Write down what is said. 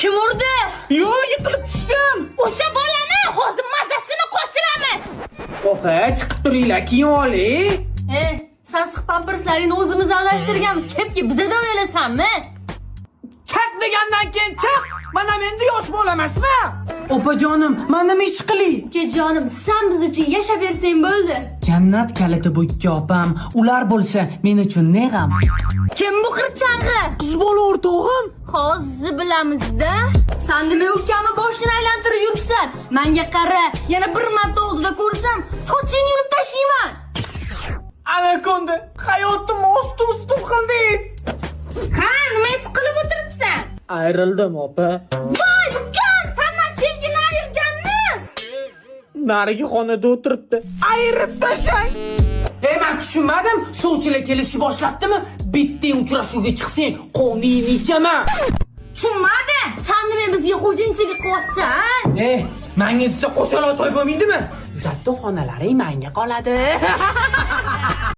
Kim urdi? Yo, yiqilib tushdim. O'sha bolani hozir mazasini qochiramiz. Opa, chiqib turinglar, keyin oling. Sassiq pamperslaringni o'zimiz alashtirganmiz. Kepki bizada o'ylasanmi? Chaq degandan keyin chaq. Mana menda yosh bola emasmi? Opajonim, mana nima ish qiling? Ukajonim, sen biz uchun yashab bersang bo'ldi. Jannat kaliti bu ikki opam. Ular bo'lsa, men uchun ne g'am? Kim bu qirchang'i? Qiz bola o'rtog'im. Hozir bilamiz-da. Sen nima ukamni boshini aylantirib yuribsan? Menga qara, yana bir marta oldida ko'rsam, sochingni yulib tashlayman. Anakonda, hayotim osti-usti qildingiz. Ha, nima his qilib o'tiribsan? Ayrildim, opa. Voy, ukam, sendan sevgini ayirganni. Narigi xonada o'tiribdi. Ayirib tashlang. Men tushunmadim. Sovchilar kelishni boshlabdimi? Bitta uchrashuvga chiqsang, qoningni ichaman. Tushunmadi. Sen nima bizga xo'jinchilik qilyapsan? Menga desa qo'shaloq to'y bo'lmaydimi? Uzatdi xonalaring menga qoladi.